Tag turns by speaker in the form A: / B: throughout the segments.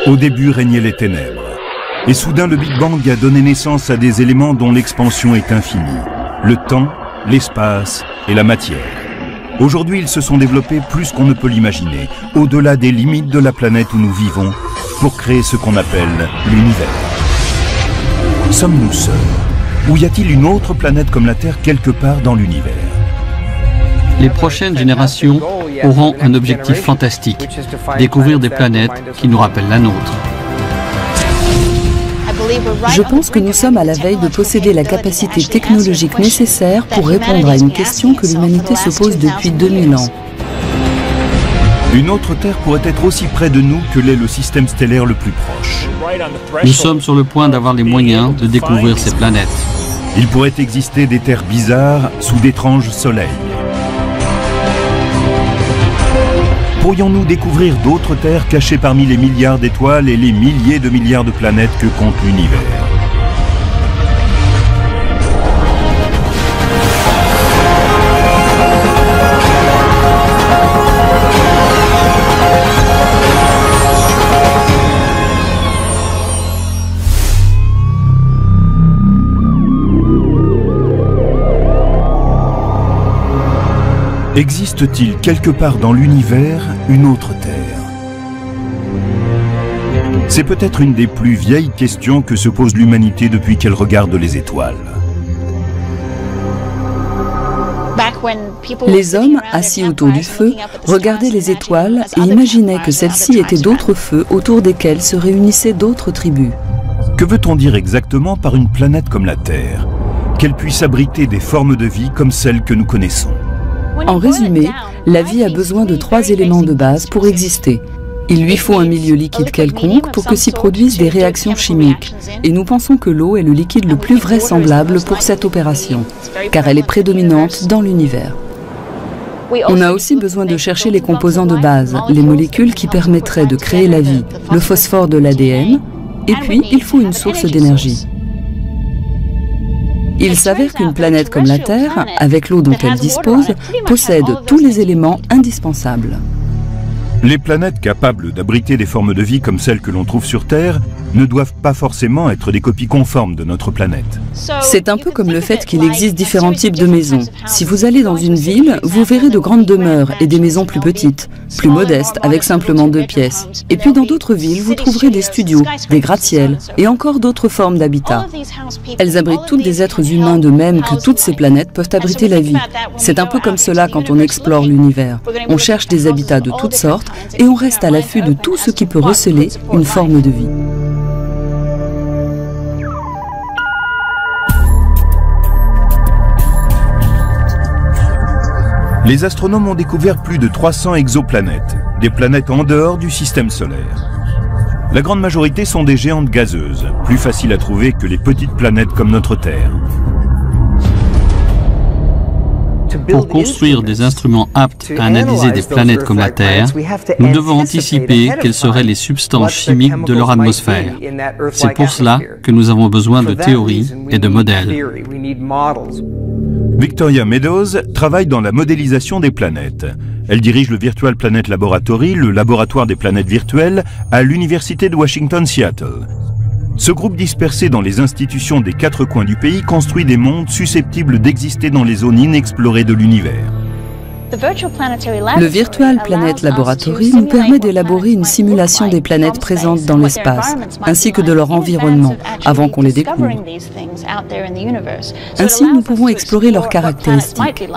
A: Au début régnaient les ténèbres. Et soudain, le Big Bang a donné naissance à des éléments dont l'expansion est infinie. Le temps, l'espace et la matière. Aujourd'hui, ils se sont développés plus qu'on ne peut l'imaginer, au-delà des limites de la planète où nous vivons, pour créer ce qu'on appelle l'univers. Sommes-nous seuls? Ou y a-t-il une autre planète comme la Terre quelque part dans l'univers?
B: Les prochaines générations auront un objectif fantastique, découvrir des planètes qui nous rappellent la nôtre.
C: Je pense que nous sommes à la veille de posséder la capacité technologique nécessaire pour répondre à une question que l'humanité se pose depuis 2000 ans.
A: Une autre Terre pourrait être aussi près de nous que l'est le système stellaire le plus proche.
B: Nous sommes sur le point d'avoir les moyens de découvrir ces planètes.
A: Il pourrait exister des terres bizarres sous d'étranges soleils. Pourrions-nous découvrir d'autres terres cachées parmi les milliards d'étoiles et les milliers de milliards de planètes que compte l'univers? Existe-t-il quelque part dans l'univers une autre Terre? C'est peut-être une des plus vieilles questions que se pose l'humanité depuis qu'elle regarde les étoiles.
C: Les hommes, assis autour du feu, regardaient les étoiles et imaginaient que celles-ci étaient d'autres feux autour desquels se réunissaient d'autres tribus.
A: Que veut-on dire exactement par une planète comme la Terre? Qu'elle puisse abriter des formes de vie comme celles que nous connaissons.
C: En résumé, la vie a besoin de 3 éléments de base pour exister. Il lui faut un milieu liquide quelconque pour que s'y produisent des réactions chimiques. Et nous pensons que l'eau est le liquide le plus vraisemblable pour cette opération, car elle est prédominante dans l'univers. On a aussi besoin de chercher les composants de base, les molécules qui permettraient de créer la vie, le phosphore de l'ADN, et puis il faut une source d'énergie. Il s'avère qu'une planète comme la Terre, avec l'eau dont elle dispose, possède tous les éléments indispensables.
A: Les planètes capables d'abriter des formes de vie comme celles que l'on trouve sur Terre ne doivent pas forcément être des copies conformes de notre planète.
C: C'est un peu comme le fait qu'il existe différents types de maisons. Si vous allez dans une ville, vous verrez de grandes demeures et des maisons plus petites, plus modestes, avec simplement 2 pièces. Et puis dans d'autres villes, vous trouverez des studios, des gratte-ciels et encore d'autres formes d'habitat. Elles abritent toutes des êtres humains de même que toutes ces planètes peuvent abriter la vie. C'est un peu comme cela quand on explore l'univers. On cherche des habitats de toutes sortes et on reste à l'affût de tout ce qui peut receler une forme de vie.
A: Les astronomes ont découvert plus de 300 exoplanètes, des planètes en dehors du système solaire. La grande majorité sont des géantes gazeuses, plus faciles à trouver que les petites planètes comme notre Terre.
B: Pour construire des instruments aptes à analyser des planètes comme la Terre, nous devons anticiper quelles seraient les substances chimiques de leur atmosphère. C'est pour cela que nous avons besoin de théories et de modèles.
A: Victoria Meadows travaille dans la modélisation des planètes. Elle dirige le Virtual Planet Laboratory, le laboratoire des planètes virtuelles, à l'Université de Washington-Seattle. Ce groupe dispersé dans les institutions des 4 coins du pays construit des mondes susceptibles d'exister dans les zones inexplorées de l'univers.
C: Le Virtual Planet Laboratory nous permet d'élaborer une simulation des planètes présentes dans l'espace, ainsi que de leur environnement, avant qu'on les découvre. Ainsi, nous pouvons explorer leurs caractéristiques.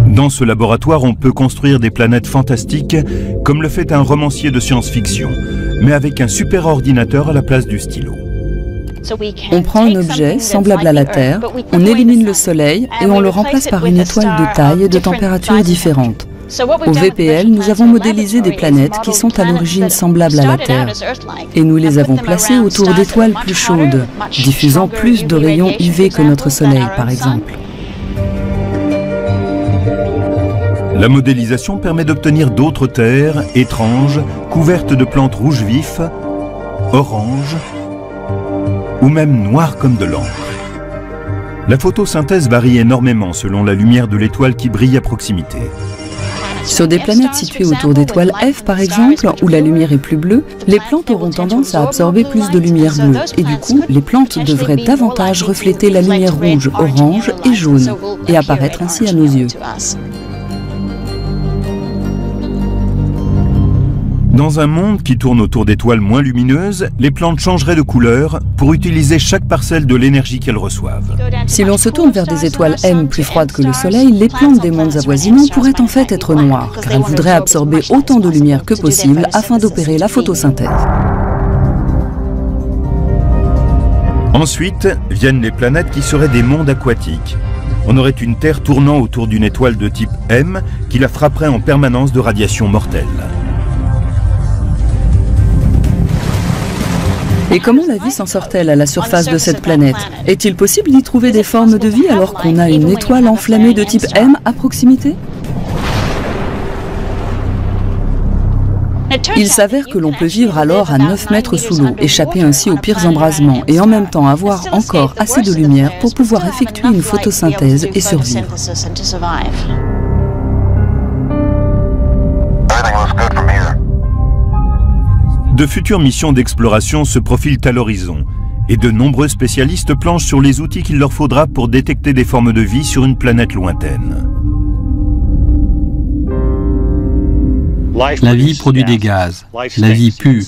A: Dans ce laboratoire, on peut construire des planètes fantastiques, comme le fait un romancier de science-fiction, mais avec un super ordinateur à la place du stylo.
C: On prend un objet semblable à la Terre, on élimine le Soleil et on le remplace par une étoile de taille et de température différentes. Au VPL, nous avons modélisé des planètes qui sont à l'origine semblables à la Terre. Et nous les avons placées autour d'étoiles plus chaudes, diffusant plus de rayons UV que notre Soleil, par exemple.
A: La modélisation permet d'obtenir d'autres terres étranges, couvertes de plantes rouges vifs, oranges, ou même noires comme de l'encre. La photosynthèse varie énormément selon la lumière de l'étoile qui brille à proximité.
C: Sur des planètes situées autour d'étoiles F par exemple, où la lumière est plus bleue, les plantes auront tendance à absorber plus de lumière bleue et du coup, les plantes devraient davantage refléter la lumière rouge, orange et jaune et apparaître ainsi à nos yeux.
A: Dans un monde qui tourne autour d'étoiles moins lumineuses, les plantes changeraient de couleur pour utiliser chaque parcelle de l'énergie qu'elles reçoivent.
C: Si l'on se tourne vers des étoiles M plus froides que le Soleil, les plantes des mondes avoisinants pourraient en fait être noires, car elles voudraient absorber autant de lumière que possible afin d'opérer la photosynthèse.
A: Ensuite, viennent les planètes qui seraient des mondes aquatiques. On aurait une Terre tournant autour d'une étoile de type M qui la frapperait en permanence de radiations mortelles.
C: Et comment la vie s'en sort-elle à la surface de cette planète? Est-il possible d'y trouver des formes de vie alors qu'on a une étoile enflammée de type M à proximité? Il s'avère que l'on peut vivre alors à 9 mètres sous l'eau, échapper ainsi aux pires embrasements et en même temps avoir encore assez de lumière pour pouvoir effectuer une photosynthèse et survivre.
A: De futures missions d'exploration se profilent à l'horizon et de nombreux spécialistes planchent sur les outils qu'il leur faudra pour détecter des formes de vie sur une planète lointaine.
B: La vie produit des gaz, la vie pue,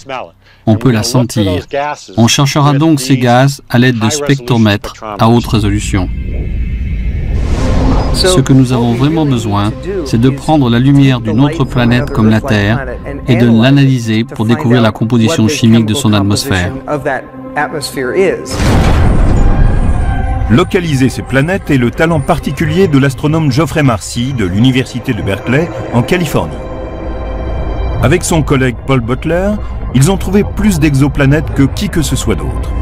B: on peut la sentir. On cherchera donc ces gaz à l'aide de spectromètres à haute résolution. Ce que nous avons vraiment besoin, c'est de prendre la lumière d'une autre planète comme la Terre et de l'analyser pour découvrir la composition chimique de son atmosphère.
A: Localiser ces planètes est le talent particulier de l'astronome Geoffrey Marcy de l'Université de Berkeley en Californie. Avec son collègue Paul Butler, ils ont trouvé plus d'exoplanètes que qui que ce soit d'autre.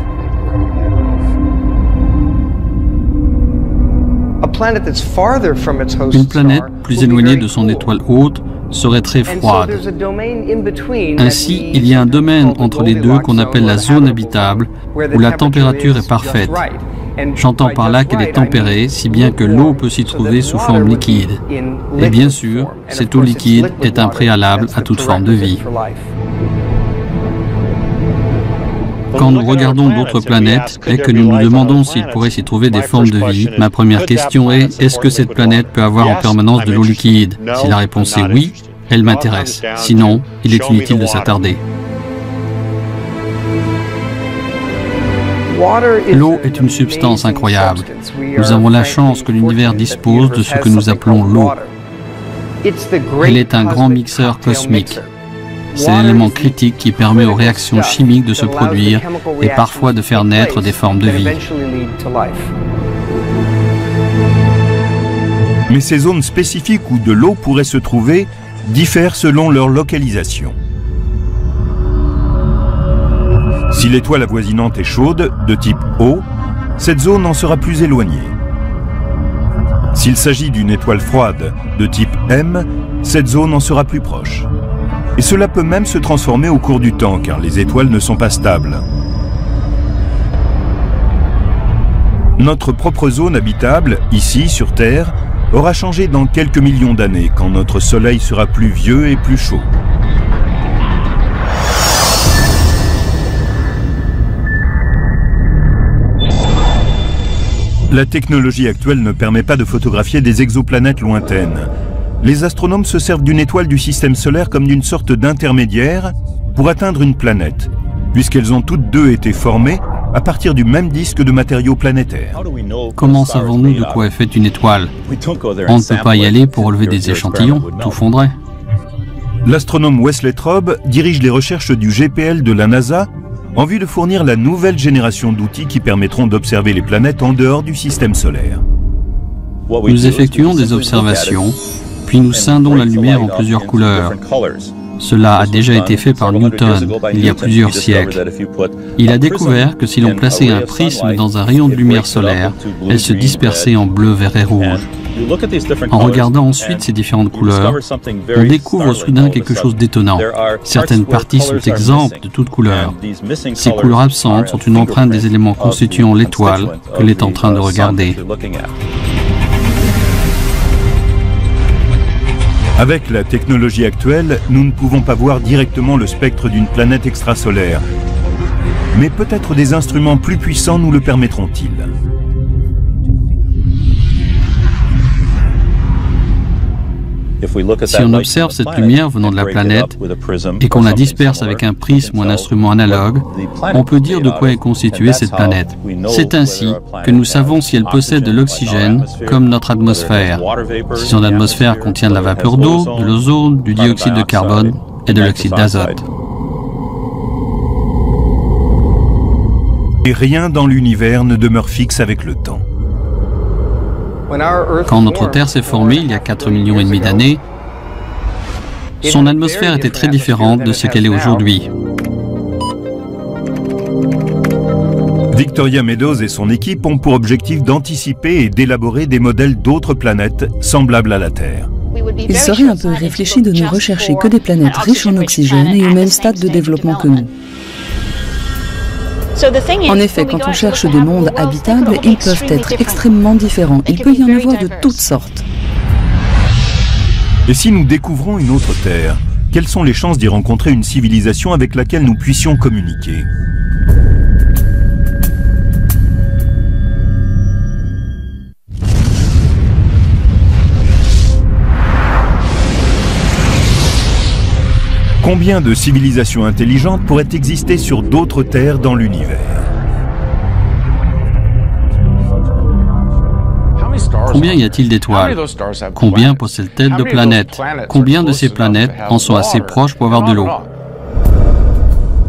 B: Une planète plus éloignée de son étoile haute serait très froide. Ainsi, il y a un domaine entre les deux qu'on appelle la zone habitable, où la température est parfaite. J'entends par là qu'elle est tempérée, si bien que l'eau peut s'y trouver sous forme liquide. Et bien sûr, cette eau liquide est un préalable à toute forme de vie. Quand nous regardons d'autres planètes et que nous nous demandons s'il pourrait s'y trouver des formes de vie, ma première question est, est-ce que cette planète peut avoir en permanence de l'eau liquide? Si la réponse est oui, elle m'intéresse. Sinon, il est inutile de s'attarder. L'eau est une substance incroyable. Nous avons la chance que l'univers dispose de ce que nous appelons l'eau. Elle est un grand mixeur cosmique. C'est l'élément critique qui permet aux réactions chimiques de se produire et parfois de faire naître des formes de vie.
A: Mais ces zones spécifiques où de l'eau pourrait se trouver diffèrent selon leur localisation. Si l'étoile avoisinante est chaude, de type O, cette zone en sera plus éloignée. S'il s'agit d'une étoile froide, de type M, cette zone en sera plus proche. Et cela peut même se transformer au cours du temps, car les étoiles ne sont pas stables. Notre propre zone habitable, ici, sur Terre, aura changé dans quelques millions d'années, quand notre Soleil sera plus vieux et plus chaud. La technologie actuelle ne permet pas de photographier des exoplanètes lointaines. Les astronomes se servent d'une étoile du système solaire comme d'une sorte d'intermédiaire pour atteindre une planète, puisqu'elles ont toutes deux été formées à partir du même disque de matériaux planétaires.
B: Comment savons-nous de quoi est faite une étoile? On ne peut pas y aller pour relever des échantillons, tout fondrait.
A: L'astronome Wesley Traub dirige les recherches du GPL de la NASA en vue de fournir la nouvelle génération d'outils qui permettront d'observer les planètes en dehors du système solaire.
B: Nous effectuons des observations, puis nous scindons la lumière en plusieurs couleurs. Cela a déjà été fait par Newton il y a plusieurs siècles. Il a découvert que si l'on plaçait un prisme dans un rayon de lumière solaire, elle se dispersait en bleu, vert et rouge. En regardant ensuite ces différentes couleurs, on découvre soudain quelque chose d'étonnant. Certaines parties sont exemptes de toute couleur. Ces couleurs absentes sont une empreinte des éléments constituant l'étoile que l'on est en train de regarder.
A: Avec la technologie actuelle, nous ne pouvons pas voir directement le spectre d'une planète extrasolaire. Mais peut-être des instruments plus puissants nous le permettront-ils.
B: Si on observe cette lumière venant de la planète et qu'on la disperse avec un prisme ou un instrument analogue, on peut dire de quoi est constituée cette planète. C'est ainsi que nous savons si elle possède de l'oxygène, comme notre atmosphère. Si son atmosphère contient de la vapeur d'eau, de l'ozone, du dioxyde de carbone et de l'oxyde d'azote.
A: Et rien dans l'univers ne demeure fixe avec le temps.
B: Quand notre Terre s'est formée il y a 4,5 millions d'années, son atmosphère était très différente de ce qu'elle est aujourd'hui.
A: Victoria Meadows et son équipe ont pour objectif d'anticiper et d'élaborer des modèles d'autres planètes semblables à la Terre.
C: Il serait un peu irréfléchi de ne rechercher que des planètes riches en oxygène et au même stade de développement que nous. En effet, quand on cherche des mondes habitables, ils peuvent être extrêmement différents. Il peut y en avoir de toutes sortes.
A: Et si nous découvrons une autre Terre, quelles sont les chances d'y rencontrer une civilisation avec laquelle nous puissions communiquer ? Combien de civilisations intelligentes pourraient exister sur d'autres terres dans l'univers?
B: Combien y a-t-il d'étoiles? Combien possèdent-elles de planètes? Combien de ces planètes en sont assez proches pour avoir de l'eau?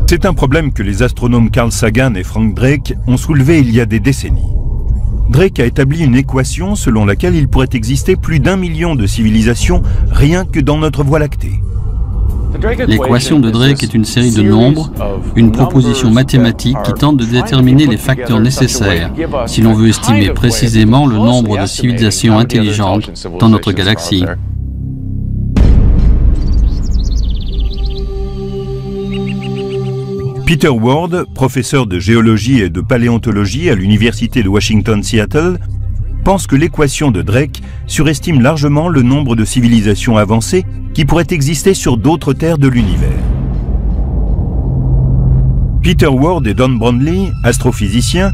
A: C'est un problème que les astronomes Carl Sagan et Frank Drake ont soulevé il y a des décennies. Drake a établi une équation selon laquelle il pourrait exister plus d'1 million de civilisations rien que dans notre Voie lactée.
B: L'équation de Drake est une série de nombres, une proposition mathématique qui tente de déterminer les facteurs nécessaires si l'on veut estimer précisément le nombre de civilisations intelligentes dans notre galaxie.
A: Peter Ward, professeur de géologie et de paléontologie à l'université de Washington-Seattle, pense que l'équation de Drake surestime largement le nombre de civilisations avancées qui pourraient exister sur d'autres terres de l'univers. Peter Ward et Don Brownlee, astrophysiciens,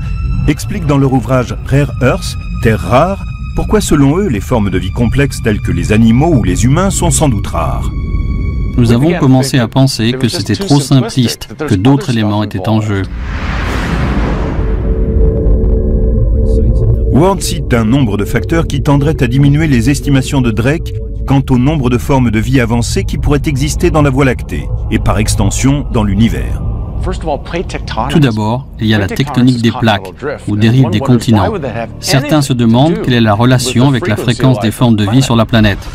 A: expliquent dans leur ouvrage Rare Earth, Terre rare, pourquoi selon eux les formes de vie complexes telles que les animaux ou les humains sont sans doute rares.
B: Nous avons commencé à penser que c'était trop simpliste, que d'autres éléments étaient en jeu.
A: Ward cite un nombre de facteurs qui tendraient à diminuer les estimations de Drake quant au nombre de formes de vie avancées qui pourraient exister dans la Voie lactée et par extension dans l'univers.
B: Tout d'abord, il y a la tectonique des plaques ou des rives des continents. Certains se demandent quelle est la relation avec la fréquence des formes de vie sur la planète.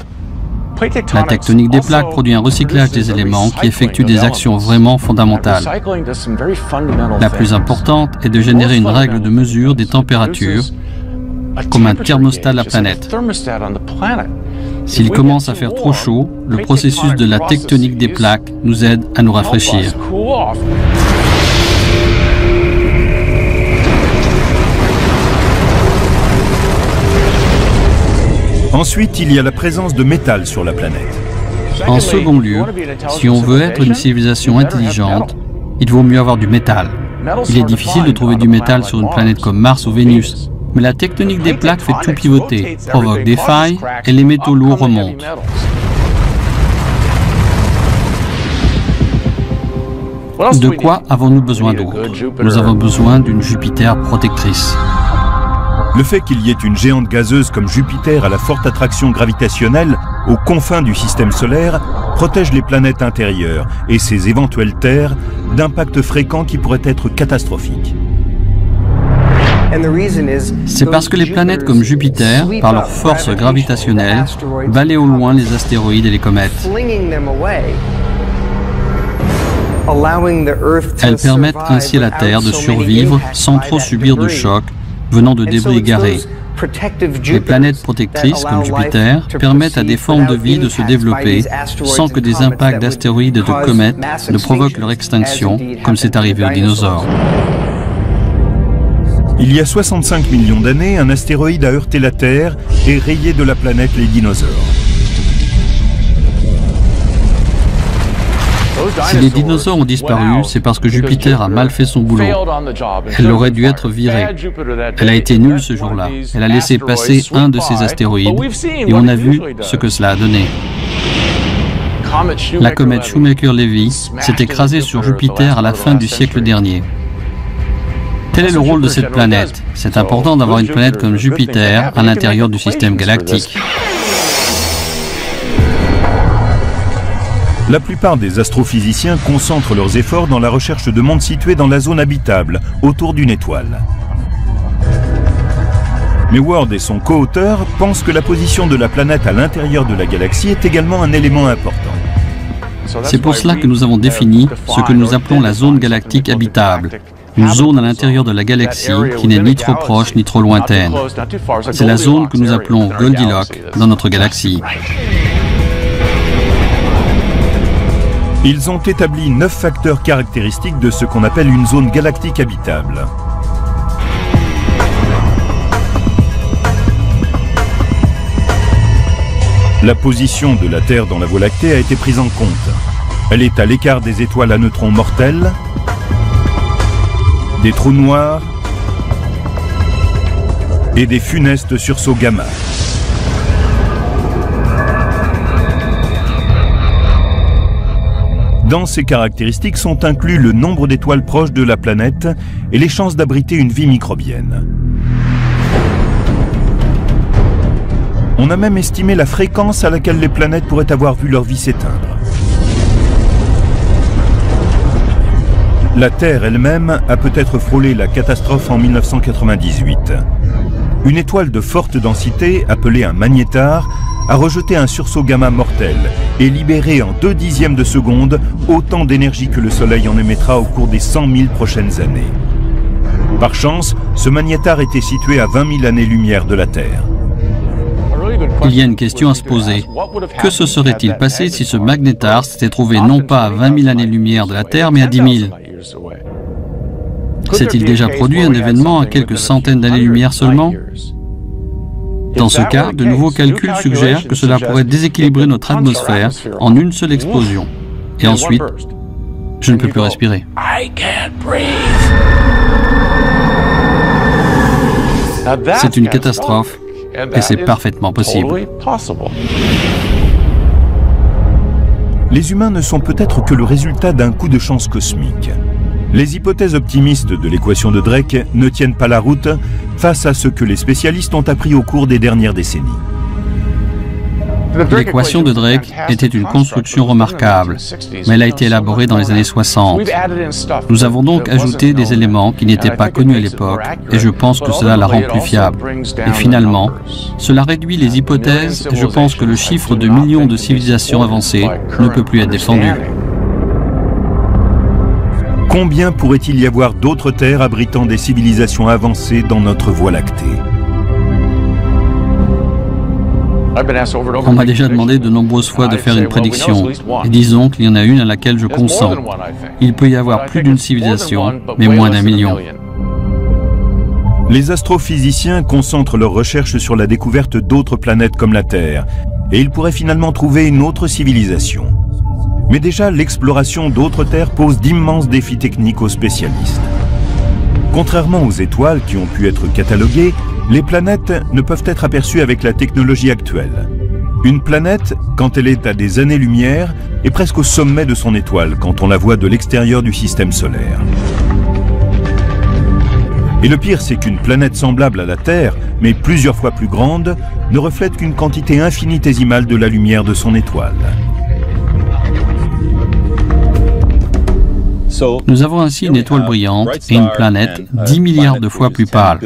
B: La tectonique des plaques produit un recyclage des éléments qui effectue des actions vraiment fondamentales. La plus importante est de générer une règle de mesure des températures, comme un thermostat de la planète. S'il commence à faire trop chaud, le processus de la tectonique des plaques nous aide à nous rafraîchir.
A: Ensuite, il y a la présence de métal sur la planète.
B: En second lieu, si on veut être une civilisation intelligente, il vaut mieux avoir du métal. Il est difficile de trouver du métal sur une planète comme Mars ou Vénus, mais la tectonique des plaques fait tout pivoter, provoque des failles et les métaux lourds remontent. De quoi avons-nous besoin d'autre? Nous avons besoin d'une Jupiter protectrice.
A: Le fait qu'il y ait une géante gazeuse comme Jupiter à la forte attraction gravitationnelle aux confins du système solaire protège les planètes intérieures et ses éventuelles terres d'impacts fréquents qui pourraient être catastrophiques.
B: C'est parce que les planètes comme Jupiter, par leur force gravitationnelle, balayent au loin les astéroïdes et les comètes. Elles permettent ainsi à la Terre de survivre sans trop subir de chocs venant de débris égarés. Les planètes protectrices, comme Jupiter, permettent à des formes de vie de se développer sans que des impacts d'astéroïdes et de comètes ne provoquent leur extinction, comme c'est arrivé aux dinosaures.
A: Il y a 65 millions d'années, un astéroïde a heurté la Terre et rayé de la planète les dinosaures.
B: Si les dinosaures ont disparu, c'est parce que Jupiter a mal fait son boulot. Elle aurait dû être virée. Elle a été nulle ce jour-là. Elle a laissé passer un de ses astéroïdes et on a vu ce que cela a donné. La comète Shoemaker-Levy s'est écrasée sur Jupiter à la fin du siècle dernier. Quel est le rôle de cette planète? C'est important d'avoir une planète comme Jupiter à l'intérieur du système galactique.
A: La plupart des astrophysiciens concentrent leurs efforts dans la recherche de mondes situés dans la zone habitable, autour d'une étoile. Mais Ward et son co-auteur pensent que la position de la planète à l'intérieur de la galaxie est également un élément important.
B: C'est pour cela que nous avons défini ce que nous appelons la zone galactique habitable, une zone à l'intérieur de la galaxie qui n'est ni trop proche ni trop lointaine. C'est la zone que nous appelons Goldilocks dans notre galaxie.
A: Ils ont établi 9 facteurs caractéristiques de ce qu'on appelle une zone galactique habitable. La position de la Terre dans la Voie lactée a été prise en compte. Elle est à l'écart des étoiles à neutrons mortels, des trous noirs et des funestes sursauts gamma. Dans ces caractéristiques sont inclus le nombre d'étoiles proches de la planète et les chances d'abriter une vie microbienne. On a même estimé la fréquence à laquelle les planètes pourraient avoir vu leur vie s'éteindre. La Terre elle-même a peut-être frôlé la catastrophe en 1998. Une étoile de forte densité, appelée un magnétar, a rejeté un sursaut gamma mortel et libéré en 0,2 de seconde autant d'énergie que le Soleil en émettra au cours des 100 000 prochaines années. Par chance, ce magnétar était situé à 20 000 années-lumière de la Terre.
B: Il y a une question à se poser. Que se serait-il passé si ce magnétar s'était trouvé non pas à 20 000 années-lumière de la Terre, mais à 10 000? S'est-il déjà produit un événement à quelques centaines d'années-lumière seulement? Dans ce cas, de nouveaux calculs suggèrent que cela pourrait déséquilibrer notre atmosphère en une seule explosion. Et ensuite, je ne peux plus respirer. C'est une catastrophe, et c'est parfaitement possible.
A: Les humains ne sont peut-être que le résultat d'un coup de chance cosmique. Les hypothèses optimistes de l'équation de Drake ne tiennent pas la route face à ce que les spécialistes ont appris au cours des dernières décennies.
B: L'équation de Drake était une construction remarquable, mais elle a été élaborée dans les années 60. Nous avons donc ajouté des éléments qui n'étaient pas connus à l'époque, et je pense que cela la rend plus fiable. Et finalement, cela réduit les hypothèses, et je pense que le chiffre de millions de civilisations avancées ne peut plus être défendu.
A: Combien pourrait-il y avoir d'autres terres abritant des civilisations avancées dans notre Voie lactée?
B: On m'a déjà demandé de nombreuses fois de faire une prédiction, et disons qu'il y en a une à laquelle je consens. Il peut y avoir plus d'une civilisation, mais moins d'1 million.
A: Les astrophysiciens concentrent leurs recherches sur la découverte d'autres planètes comme la Terre, et ils pourraient finalement trouver une autre civilisation. Mais déjà, l'exploration d'autres terres pose d'immenses défis techniques aux spécialistes. Contrairement aux étoiles qui ont pu être cataloguées, les planètes ne peuvent être aperçues avec la technologie actuelle. Une planète, quand elle est à des années-lumière, est presque au sommet de son étoile quand on la voit de l'extérieur du système solaire. Et le pire, c'est qu'une planète semblable à la Terre, mais plusieurs fois plus grande, ne reflète qu'une quantité infinitésimale de la lumière de son étoile.
B: Nous avons ainsi une étoile brillante et une planète 10 milliards de fois plus pâle.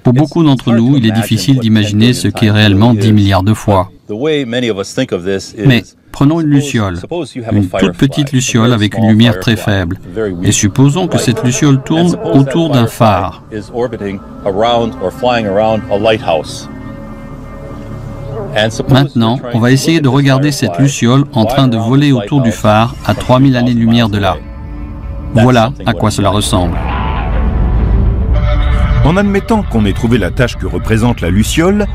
B: Pour beaucoup d'entre nous, il est difficile d'imaginer ce qu'est réellement 10 milliards de fois. Mais prenons une luciole, une toute petite luciole avec une lumière très faible, et supposons que cette luciole tourne autour d'un phare. Maintenant, on va essayer de regarder cette luciole en train de voler autour du phare à 3000 années-lumière de là. Voilà à quoi cela ressemble.
A: En admettant qu'on ait trouvé la tâche que représente la luciole,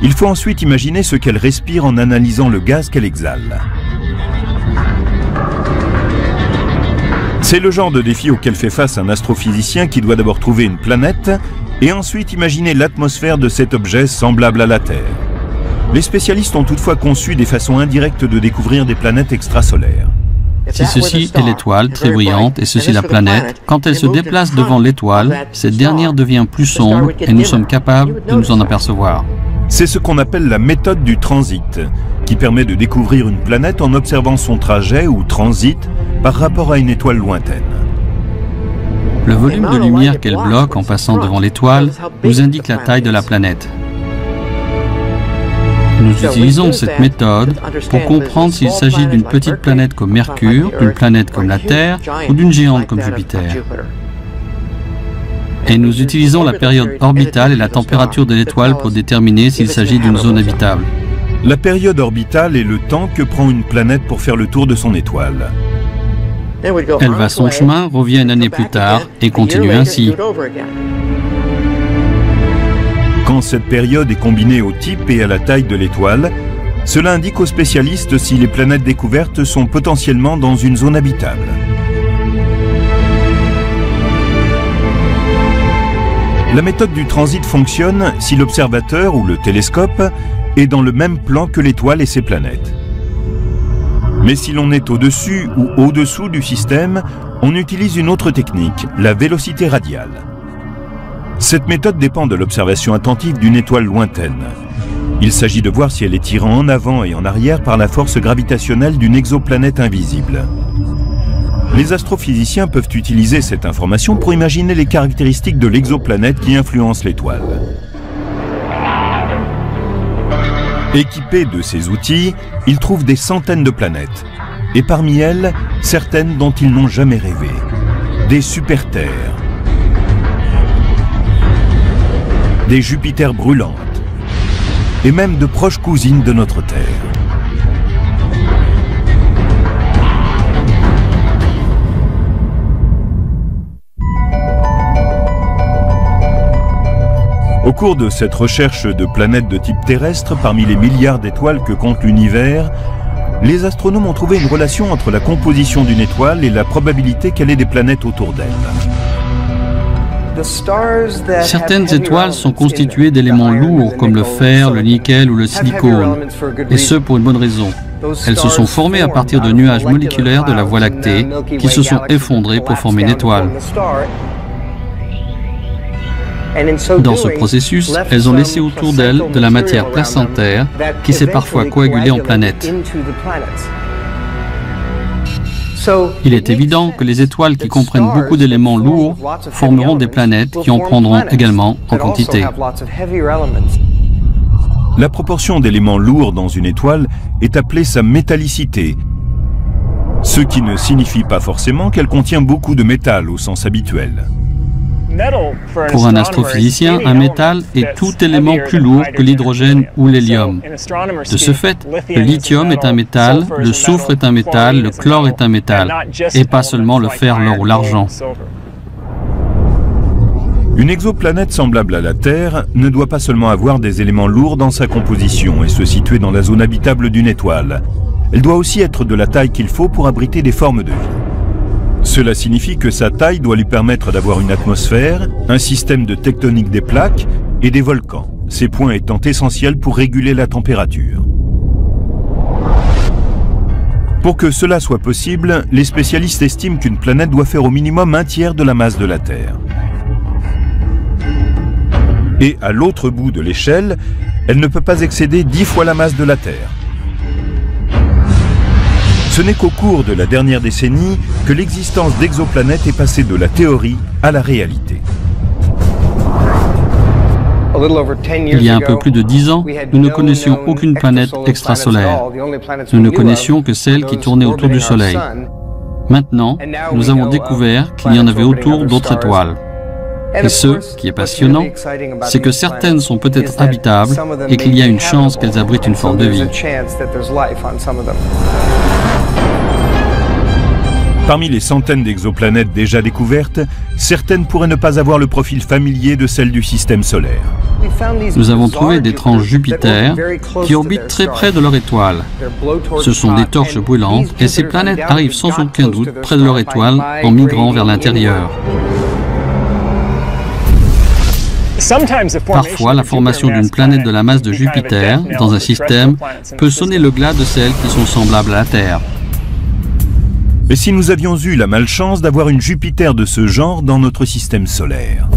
A: il faut ensuite imaginer ce qu'elle respire en analysant le gaz qu'elle exhale. C'est le genre de défi auquel fait face un astrophysicien qui doit d'abord trouver une planète et ensuite imaginer l'atmosphère de cet objet semblable à la Terre. Les spécialistes ont toutefois conçu des façons indirectes de découvrir des planètes extrasolaires.
B: Si ceci est l'étoile très brillante et ceci la planète, quand elle se déplace devant l'étoile, cette dernière devient plus sombre et nous sommes capables de nous en apercevoir.
A: C'est ce qu'on appelle la méthode du transit, qui permet de découvrir une planète en observant son trajet ou transit par rapport à une étoile lointaine.
B: Le volume de lumière qu'elle bloque en passant devant l'étoile nous indique la taille de la planète. Nous utilisons cette méthode pour comprendre s'il s'agit d'une petite planète comme Mercure, d'une planète comme la Terre ou d'une géante comme Jupiter. Et nous utilisons la période orbitale et la température de l'étoile pour déterminer s'il s'agit d'une zone habitable.
A: La période orbitale est le temps que prend une planète pour faire le tour de son étoile.
B: Elle va son chemin, revient une année plus tard et continue ainsi.
A: Quand cette période est combinée au type et à la taille de l'étoile, cela indique aux spécialistes si les planètes découvertes sont potentiellement dans une zone habitable. La méthode du transit fonctionne si l'observateur ou le télescope est dans le même plan que l'étoile et ses planètes. Mais si l'on est au-dessus ou au-dessous du système, on utilise une autre technique, la vélocité radiale. Cette méthode dépend de l'observation attentive d'une étoile lointaine. Il s'agit de voir si elle est tirée en avant et en arrière par la force gravitationnelle d'une exoplanète invisible. Les astrophysiciens peuvent utiliser cette information pour imaginer les caractéristiques de l'exoplanète qui influence l'étoile. Équipés de ces outils, ils trouvent des centaines de planètes, et parmi elles, certaines dont ils n'ont jamais rêvé. Des super-terres, des Jupiters brûlantes, et même de proches cousines de notre Terre. Au cours de cette recherche de planètes de type terrestre, parmi les milliards d'étoiles que compte l'univers, les astronomes ont trouvé une relation entre la composition d'une étoile et la probabilité qu'elle ait des planètes autour d'elle.
B: Certaines étoiles sont constituées d'éléments lourds comme le fer, le nickel ou le silicone, et ce pour une bonne raison. Elles se sont formées à partir de nuages moléculaires de la Voie lactée qui se sont effondrés pour former une étoile. Dans ce processus, elles ont laissé autour d'elles de la matière placentaire qui s'est parfois coagulée en planètes. Il est évident que les étoiles qui comprennent beaucoup d'éléments lourds formeront des planètes qui en prendront également en quantité.
A: La proportion d'éléments lourds dans une étoile est appelée sa métallicité, ce qui ne signifie pas forcément qu'elle contient beaucoup de métal au sens habituel.
B: Pour un astrophysicien, un métal est tout élément plus lourd que l'hydrogène ou l'hélium. De ce fait, le lithium est un métal, le soufre est un métal, le chlore est un métal, et pas seulement le fer, l'or ou l'argent.
A: Une exoplanète semblable à la Terre ne doit pas seulement avoir des éléments lourds dans sa composition et se situer dans la zone habitable d'une étoile. Elle doit aussi être de la taille qu'il faut pour abriter des formes de vie. Cela signifie que sa taille doit lui permettre d'avoir une atmosphère, un système de tectonique des plaques et des volcans, ces points étant essentiels pour réguler la température. Pour que cela soit possible, les spécialistes estiment qu'une planète doit faire au minimum un tiers de la masse de la Terre. Et à l'autre bout de l'échelle, elle ne peut pas excéder 10 fois la masse de la Terre. Ce n'est qu'au cours de la dernière décennie que l'existence d'exoplanètes est passée de la théorie à la réalité.
B: Il y a un peu plus de 10 ans, nous ne connaissions aucune planète extrasolaire. Nous ne connaissions que celles qui tournaient autour du Soleil. Maintenant, nous avons découvert qu'il y en avait autour d'autres étoiles. Et ce qui est passionnant, c'est que certaines sont peut-être habitables et qu'il y a une chance qu'elles abritent une forme de vie.
A: Parmi les centaines d'exoplanètes déjà découvertes, certaines pourraient ne pas avoir le profil familier de celles du système solaire.
B: Nous avons trouvé d'étranges Jupiters qui orbitent très près de leur étoile. Ce sont des torches brûlantes et ces planètes arrivent sans aucun doute près de leur étoile en migrant vers l'intérieur. Parfois, la formation d'une planète de la masse de Jupiter dans un système peut sonner le glas de celles qui sont semblables à la Terre.
A: Et si nous avions eu la malchance d'avoir une Jupiter de ce genre dans notre système solaire?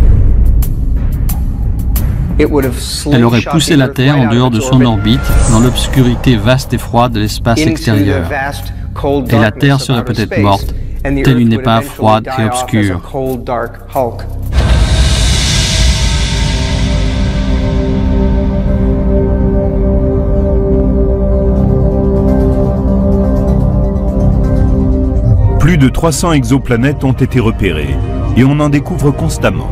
B: Elle aurait poussé la Terre en dehors de son orbite, dans l'obscurité vaste et froide de l'espace extérieur. Et la Terre serait peut-être morte, telle une épave froide et obscure.
A: Plus de 300 exoplanètes ont été repérées et on en découvre constamment.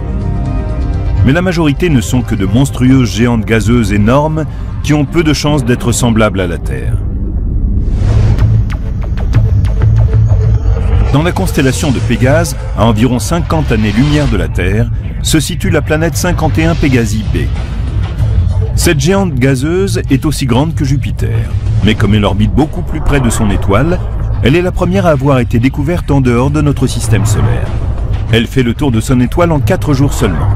A: Mais la majorité ne sont que de monstrueuses géantes gazeuses énormes qui ont peu de chances d'être semblables à la Terre. Dans la constellation de Pégase, à environ 50 années-lumière de la Terre, se situe la planète 51 Pégasi b. Cette géante gazeuse est aussi grande que Jupiter, mais comme elle orbite beaucoup plus près de son étoile, elle est la première à avoir été découverte en dehors de notre système solaire. Elle fait le tour de son étoile en 4 jours seulement.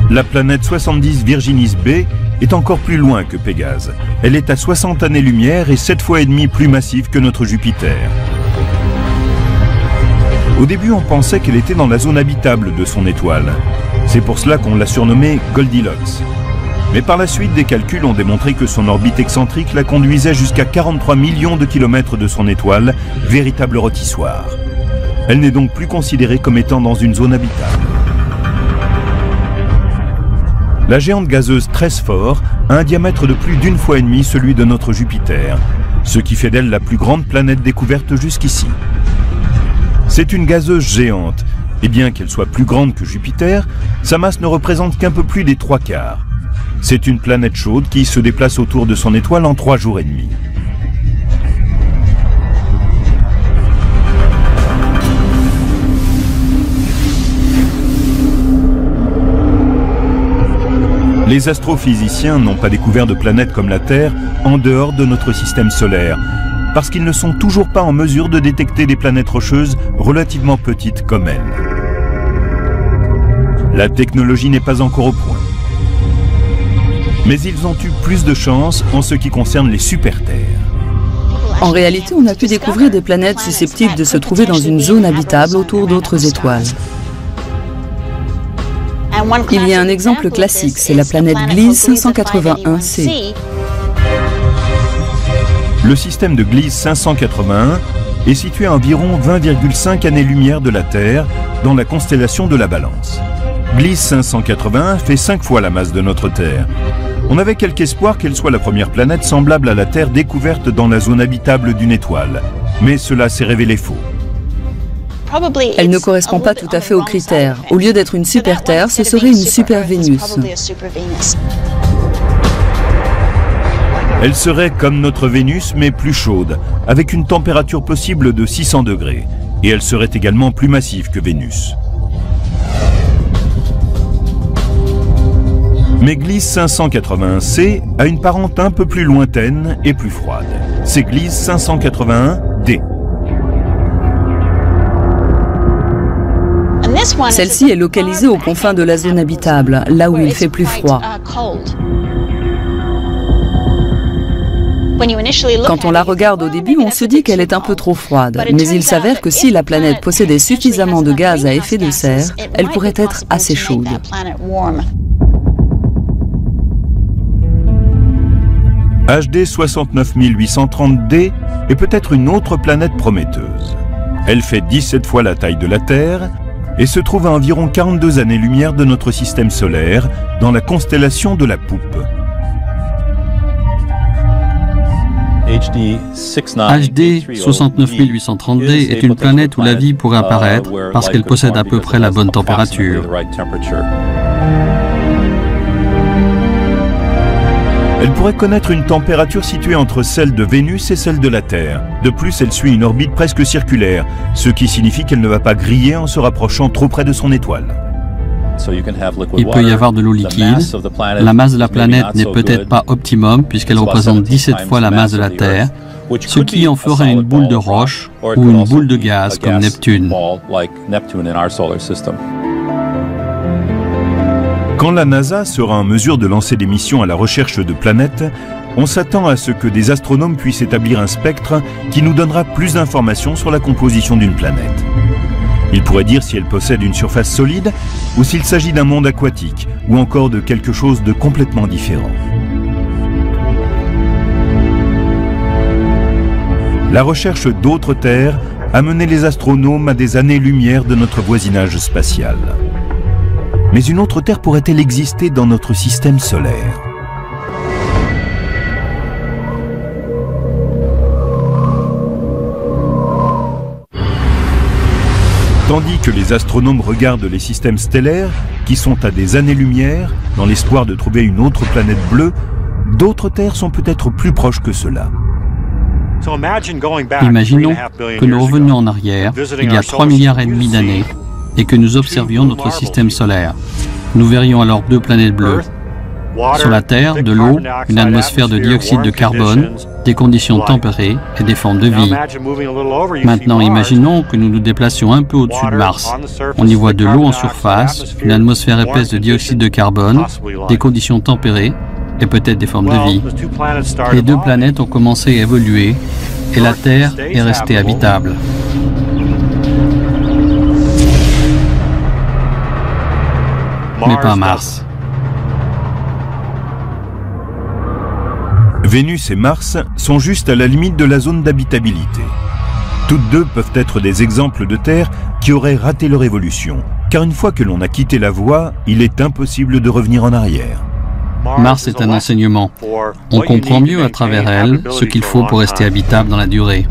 A: La planète 70 Virginis b est encore plus loin que Pégase. Elle est à 60 années-lumière et 7 fois et demi plus massive que notre Jupiter. Au début, on pensait qu'elle était dans la zone habitable de son étoile. C'est pour cela qu'on l'a surnommée Goldilocks. Mais par la suite, des calculs ont démontré que son orbite excentrique la conduisait jusqu'à 43 millions de kilomètres de son étoile, véritable rôtissoir. Elle n'est donc plus considérée comme étant dans une zone habitable. La géante gazeuse Tresphore a un diamètre de plus d'1,5 fois celui de notre Jupiter, ce qui fait d'elle la plus grande planète découverte jusqu'ici. C'est une gazeuse géante, et bien qu'elle soit plus grande que Jupiter, sa masse ne représente qu'un peu plus des 3/4. C'est une planète chaude qui se déplace autour de son étoile en 3 jours et demi. Les astrophysiciens n'ont pas découvert de planètes comme la Terre en dehors de notre système solaire, parce qu'ils ne sont toujours pas en mesure de détecter des planètes rocheuses relativement petites comme elle. La technologie n'est pas encore au point. Mais ils ont eu plus de chance en ce qui concerne les super-terres.
C: En réalité, on a pu découvrir des planètes susceptibles de se trouver dans une zone habitable autour d'autres étoiles. Il y a un exemple classique, c'est la planète Gliese 581c.
A: Le système de Gliese 581 est situé à environ 20,5 années-lumière de la Terre, dans la constellation de la Balance. Gliese 581 fait 5 fois la masse de notre Terre. On avait quelque espoir qu'elle soit la première planète semblable à la Terre découverte dans la zone habitable d'une étoile, mais cela s'est révélé faux.
C: Elle ne correspond pas tout à fait aux critères. Au lieu d'être une super-Terre, ce serait une super-Vénus.
A: Elle serait comme notre Vénus, mais plus chaude, avec une température possible de 600 degrés. Et elle serait également plus massive que Vénus. Mais Gliese 581c a une parente un peu plus lointaine et plus froide. C'est Gliese 581d.
C: Celle-ci est localisée aux confins de la zone habitable, là où il fait plus froid. Quand on la regarde au début, on se dit qu'elle est un peu trop froide, mais il s'avère que si la planète possédait suffisamment de gaz à effet de serre, elle pourrait être assez chaude.
A: HD 69830d est peut-être une autre planète prometteuse. Elle fait 17 fois la taille de la Terre et se trouve à environ 42 années-lumière de notre système solaire, dans la constellation de la Poupe.
B: HD 69830d est une planète où la vie pourrait apparaître parce qu'elle possède à peu près la bonne température.
A: Elle pourrait connaître une température située entre celle de Vénus et celle de la Terre. De plus, elle suit une orbite presque circulaire, ce qui signifie qu'elle ne va pas griller en se rapprochant trop près de son étoile.
B: Il peut y avoir de l'eau liquide. La masse de la planète n'est peut-être pas optimum puisqu'elle représente 17 fois la masse de la Terre, ce qui en ferait une boule de roche ou une boule de gaz comme Neptune.
A: Quand la NASA sera en mesure de lancer des missions à la recherche de planètes, on s'attend à ce que des astronomes puissent établir un spectre qui nous donnera plus d'informations sur la composition d'une planète. Il pourrait dire si elle possède une surface solide ou s'il s'agit d'un monde aquatique ou encore de quelque chose de complètement différent. La recherche d'autres terres a mené les astronomes à des années-lumière de notre voisinage spatial. Mais une autre Terre pourrait-elle exister dans notre système solaire? Tandis que les astronomes regardent les systèmes stellaires, qui sont à des années-lumière, dans l'espoir de trouver une autre planète bleue, d'autres terres sont peut-être plus proches que cela.
B: Imaginons que nous revenions en arrière, il y a 3,5 milliards d'années, et que nous observions notre système solaire. Nous verrions alors 2 planètes bleues. Sur la Terre, de l'eau, une atmosphère de dioxyde de carbone, des conditions tempérées et des formes de vie. Maintenant, imaginons que nous nous déplacions un peu au-dessus de Mars. On y voit de l'eau en surface, une atmosphère épaisse de dioxyde de carbone, des conditions tempérées et peut-être des formes de vie. Les 2 planètes ont commencé à évoluer et la Terre est restée habitable. Mais pas Mars.
A: Vénus et Mars sont juste à la limite de la zone d'habitabilité. Toutes deux peuvent être des exemples de terres qui auraient raté leur évolution, car une fois que l'on a quitté la voie, il est impossible de revenir en arrière.
B: Mars est un enseignement. On comprend mieux à travers elle ce qu'il faut pour rester habitable dans la durée.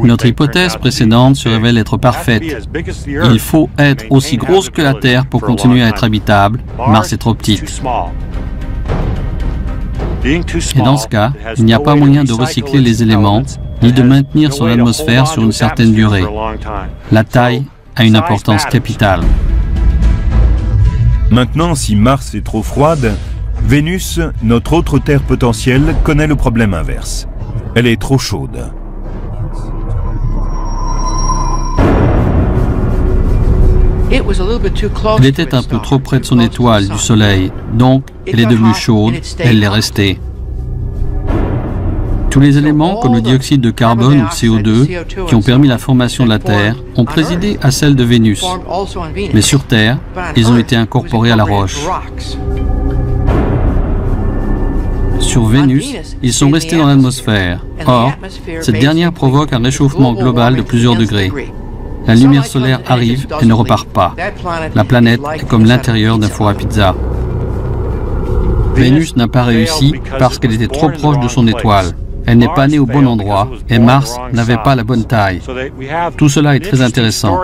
B: Notre hypothèse précédente se révèle être parfaite. Il faut être aussi grosse que la Terre pour continuer à être habitable. Mars est trop petite. Et dans ce cas, il n'y a pas moyen de recycler les éléments, ni de maintenir son atmosphère sur une certaine durée. La taille a une importance capitale.
A: Maintenant, si Mars est trop froide, Vénus, notre autre Terre potentielle, connaît le problème inverse. Elle est trop chaude.
B: Elle était un peu trop près de son étoile, du Soleil, donc elle est devenue chaude, elle l'est restée. Tous les éléments, comme le dioxyde de carbone ou le CO2, qui ont permis la formation de la Terre, ont présidé à celle de Vénus. Mais sur Terre, ils ont été incorporés à la roche. Sur Vénus, ils sont restés dans l'atmosphère. Or, cette dernière provoque un réchauffement global de plusieurs degrés. La lumière solaire arrive et ne repart pas. La planète est comme l'intérieur d'un four à pizza. Vénus n'a pas réussi parce qu'elle était trop proche de son étoile. Elle n'est pas née au bon endroit et Mars n'avait pas la bonne taille. Tout cela est très intéressant.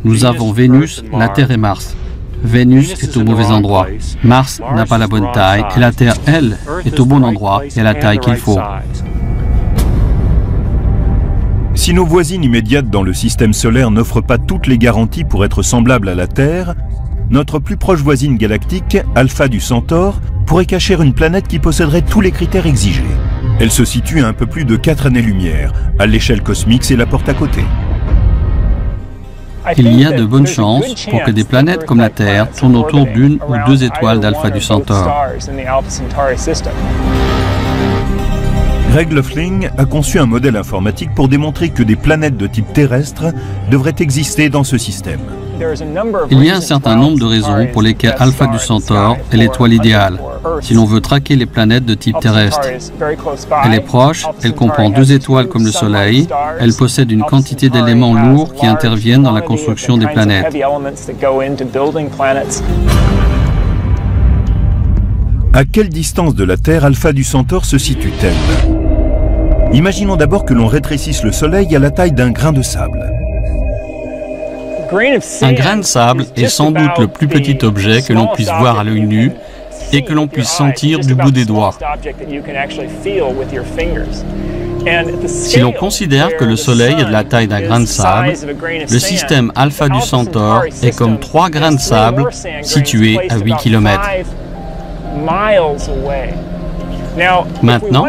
B: Nous avons Vénus, la Terre et Mars. Vénus est au mauvais endroit. Mars n'a pas la bonne taille et la Terre, elle, est au bon endroit et à la taille qu'il faut.
A: Si nos voisines immédiates dans le système solaire n'offrent pas toutes les garanties pour être semblables à la Terre, notre plus proche voisine galactique, Alpha du Centaure, pourrait cacher une planète qui posséderait tous les critères exigés. Elle se situe à un peu plus de 4 années-lumière. À l'échelle cosmique, c'est la porte à côté.
B: Il y a de bonnes chances pour que des planètes comme la Terre tournent autour d'une ou 2 étoiles d'Alpha du Centaure.
A: Greg Loeffling a conçu un modèle informatique pour démontrer que des planètes de type terrestre devraient exister dans ce système.
B: Il y a un certain nombre de raisons pour lesquelles Alpha du Centaure est l'étoile idéale, si l'on veut traquer les planètes de type terrestre. Elle est proche, elle comprend 2 étoiles comme le Soleil, elle possède une quantité d'éléments lourds qui interviennent dans la construction des planètes.
A: À quelle distance de la Terre Alpha du Centaure se situe-t-elle? Imaginons d'abord que l'on rétrécisse le Soleil à la taille d'un grain de sable.
B: Un grain de sable est sans doute le plus petit objet que l'on puisse voir à l'œil nu, et que l'on puisse sentir du bout des doigts. Si l'on considère que le Soleil est de la taille d'un grain de sable, le système Alpha du Centaure est comme 3 grains de sable situés à 8 km. Maintenant,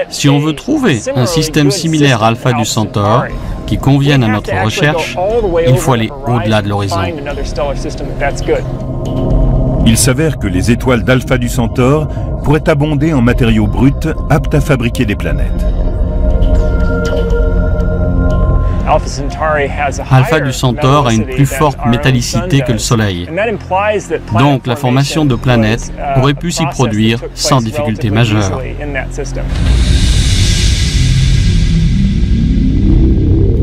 B: si on veut trouver un système similaire à Alpha du Centaure qui convienne à notre recherche, il faut aller au-delà de l'horizon.
A: Il s'avère que les étoiles d'Alpha du Centaure pourraient abonder en matériaux bruts aptes à fabriquer des planètes.
B: Alpha du Centaure a une plus forte métallicité que le Soleil. Donc la formation de planètes aurait pu s'y produire sans difficulté majeure.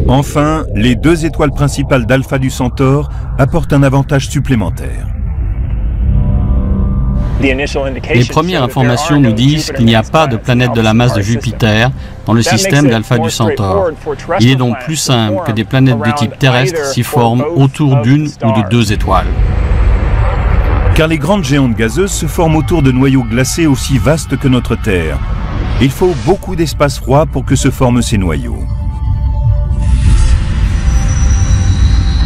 A: Enfin, les 2 étoiles principales d'Alpha du Centaure apportent un avantage supplémentaire.
B: Les premières informations nous disent qu'il n'y a pas de planète de la masse de Jupiter dans le système d'Alpha du Centaure. Il est donc plus simple que des planètes de type terrestre s'y forment autour d'une ou de 2 étoiles.
A: Car les grandes géantes gazeuses se forment autour de noyaux glacés aussi vastes que notre Terre. Il faut beaucoup d'espace froid pour que se forment ces noyaux.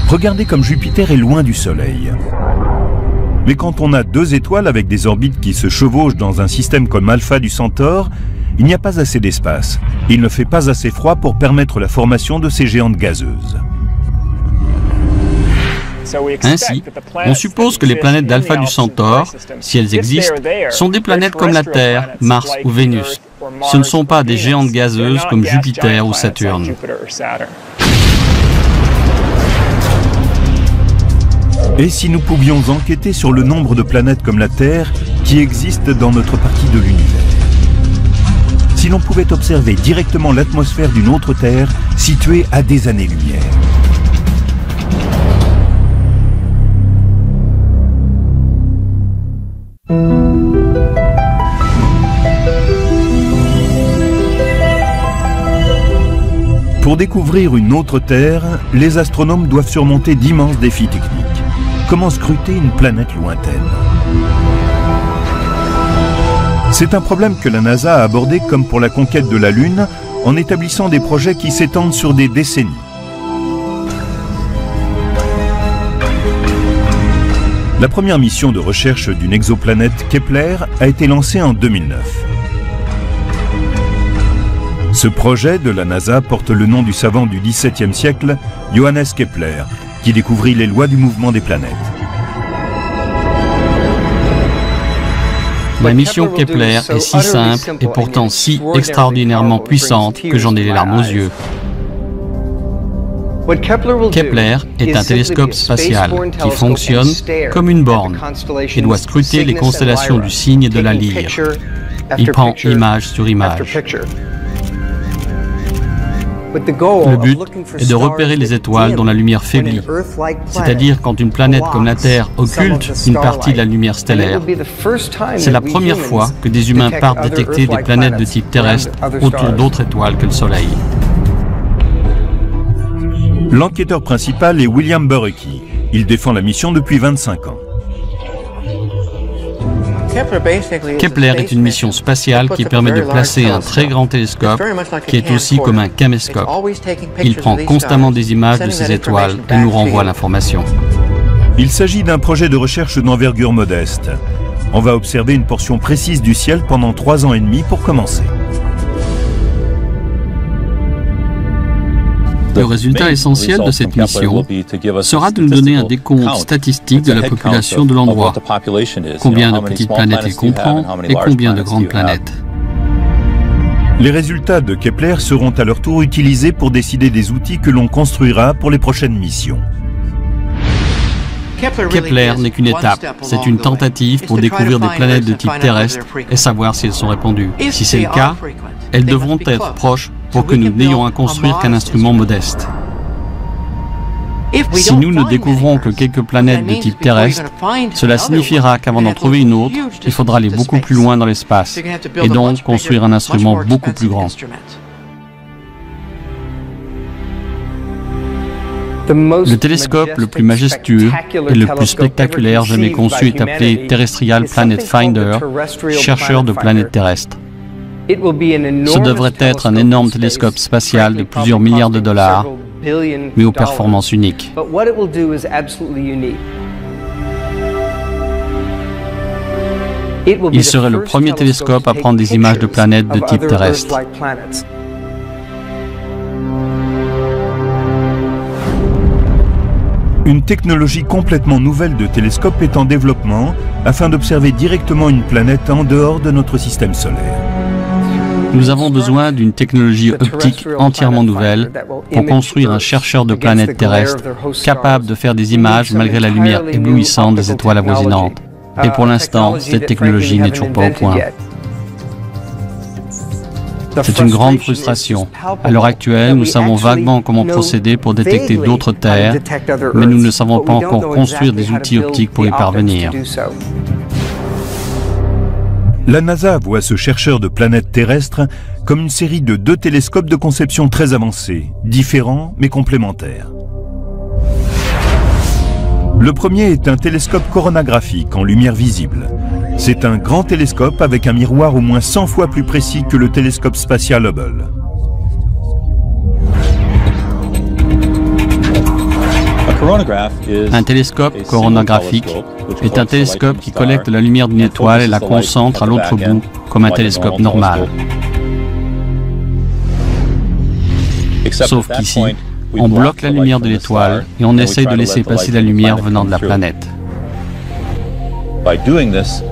A: Regardez comme Jupiter est loin du Soleil. Mais quand on a 2 étoiles avec des orbites qui se chevauchent dans un système comme Alpha du Centaure, il n'y a pas assez d'espace. Il ne fait pas assez froid pour permettre la formation de ces géantes gazeuses.
B: Ainsi, on suppose que les planètes d'Alpha du Centaure, si elles existent, sont des planètes comme la Terre, Mars ou Vénus. Ce ne sont pas des géantes gazeuses comme Jupiter ou Saturne.
A: Et si nous pouvions enquêter sur le nombre de planètes comme la Terre qui existent dans notre partie de l'univers? Si l'on pouvait observer directement l'atmosphère d'une autre Terre située à des années-lumière. Pour découvrir une autre Terre, les astronomes doivent surmonter d'immenses défis techniques. Comment scruter une planète lointaine? C'est un problème que la NASA a abordé comme pour la conquête de la Lune, en établissant des projets qui s'étendent sur des décennies. La première mission de recherche d'une exoplanète Kepler a été lancée en 2009. Ce projet de la NASA porte le nom du savant du XVIIe siècle, Johannes Kepler, qui découvrit les lois du mouvement des planètes.
B: La mission Kepler est si simple et pourtant si extraordinairement puissante que j'en ai les larmes aux yeux. Kepler est un télescope spatial qui fonctionne comme une borne et doit scruter les constellations du Cygne et de la Lyre. Il prend image sur image. Le but est de repérer les étoiles dont la lumière faiblit, c'est-à-dire quand une planète comme la Terre occulte une partie de la lumière stellaire. C'est la première fois que des humains partent détecter des planètes de type terrestre autour d'autres étoiles que le Soleil.
A: L'enquêteur principal est William Borucki. Il défend la mission depuis 25 ans.
B: Kepler est une mission spatiale qui permet de placer un très grand télescope qui est aussi comme un caméscope. Il prend constamment des images de ces étoiles et nous renvoie l'information.
A: Il s'agit d'un projet de recherche d'envergure modeste. On va observer une portion précise du ciel pendant 3 ans et demi pour commencer.
B: Le résultat essentiel de cette mission sera de nous donner un décompte statistique de la population de l'endroit, combien de petites planètes il comprend et combien de grandes planètes.
A: Les résultats de Kepler seront à leur tour utilisés pour décider des outils que l'on construira pour les prochaines missions.
B: Kepler n'est qu'une étape, c'est une tentative pour découvrir des planètes de type terrestre et savoir si elles sont répandues. Si c'est le cas, elles devront être proches pour que nous n'ayons à construire qu'un instrument modeste. Si nous ne découvrons que quelques planètes de type terrestre, cela signifiera qu'avant d'en trouver une autre, il faudra aller beaucoup plus loin dans l'espace et donc construire un instrument beaucoup plus grand. Le télescope le plus majestueux et le plus spectaculaire jamais conçu est appelé Terrestrial Planet Finder, chercheur de planètes terrestres. Ce devrait être un énorme télescope spatial de plusieurs milliards de dollars, mais aux performances uniques. Il serait le premier télescope à prendre des images de planètes de type terrestre.
A: Une technologie complètement nouvelle de télescope est en développement afin d'observer directement une planète en dehors de notre système solaire.
B: Nous avons besoin d'une technologie optique entièrement nouvelle pour construire un chercheur de planètes terrestres capable de faire des images malgré la lumière éblouissante des étoiles avoisinantes. Et pour l'instant, cette technologie n'est toujours pas au point. C'est une grande frustration. À l'heure actuelle, nous savons vaguement comment procéder pour détecter d'autres terres, mais nous ne savons pas encore construire des outils optiques pour y parvenir.
A: La NASA voit ce chercheur de planètes terrestres comme une série de 2 télescopes de conception très avancés, différents mais complémentaires. Le premier est un télescope coronographique en lumière visible. C'est un grand télescope avec un miroir au moins 100 fois plus précis que le télescope spatial Hubble.
B: Un télescope coronographique est un télescope qui collecte la lumière d'une étoile et la concentre à l'autre bout, comme un télescope normal. Sauf qu'ici, on bloque la lumière de l'étoile et on essaye de laisser passer la lumière venant de la planète.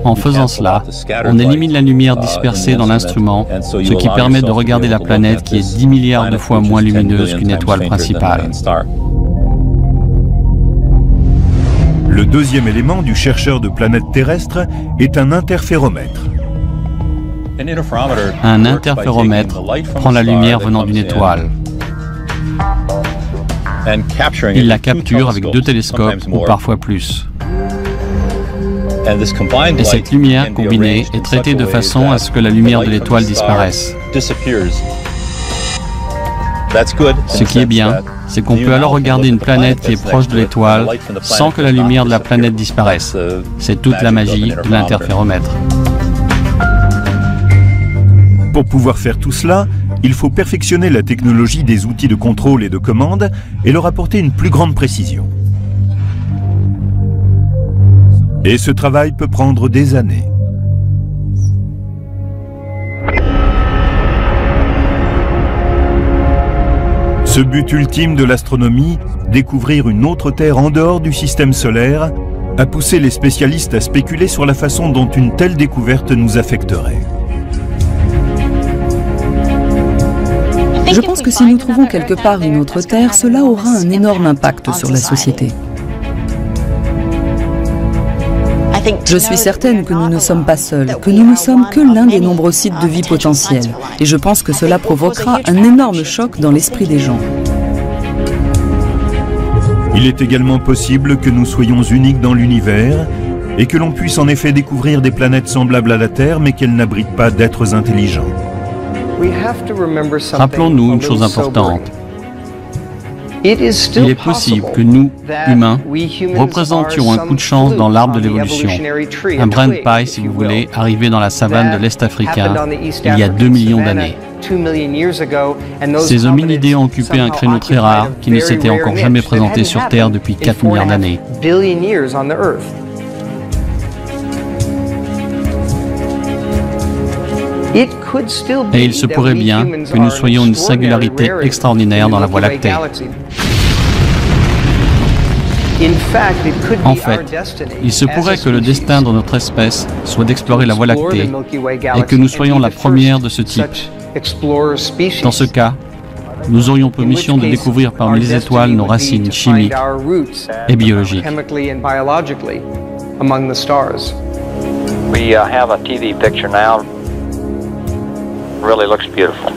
B: En faisant cela, on élimine la lumière dispersée dans l'instrument, ce qui permet de regarder la planète qui est 10 milliards de fois moins lumineuse qu'une étoile principale.
A: Le deuxième élément du chercheur de planètes terrestres est un interféromètre.
B: Un interféromètre prend la lumière venant d'une étoile. Il la capture avec 2 télescopes ou parfois plus. Et cette lumière combinée est traitée de façon à ce que la lumière de l'étoile disparaisse. Ce qui est bien, c'est qu'on peut alors regarder une planète qui est proche de l'étoile sans que la lumière de la planète disparaisse. C'est toute la magie de l'interféromètre.
A: Pour pouvoir faire tout cela, il faut perfectionner la technologie des outils de contrôle et de commande et leur apporter une plus grande précision. Et ce travail peut prendre des années. Ce but ultime de l'astronomie, découvrir une autre Terre en dehors du système solaire, a poussé les spécialistes à spéculer sur la façon dont une telle découverte nous affecterait.
C: Je pense que si nous trouvons quelque part une autre Terre, cela aura un énorme impact sur la société. Je suis certaine que nous ne sommes pas seuls, que nous ne sommes que l'un des nombreux sites de vie potentiels. Et je pense que cela provoquera un énorme choc dans l'esprit des gens.
A: Il est également possible que nous soyons uniques dans l'univers et que l'on puisse en effet découvrir des planètes semblables à la Terre mais qu'elles n'abritent pas d'êtres intelligents.
B: Rappelons-nous une chose importante. Il est possible que nous, humains, représentions un coup de chance dans l'arbre de l'évolution. Un brin de paille, si vous voulez, arrivé dans la savane de l'Est africain il y a 2 millions d'années. Ces hominidés ont occupé un créneau très rare qui ne s'était encore jamais présenté sur Terre depuis 4 milliards d'années. Et il se pourrait bien que nous soyons une singularité extraordinaire dans la Voie lactée. En fait, il se pourrait que le destin de notre espèce soit d'explorer la Voie lactée et que nous soyons la première de ce type. Dans ce cas, nous aurions pour mission de découvrir parmi les étoiles nos racines chimiques et biologiques.
D: We have a TV picture now. Really looks beautiful.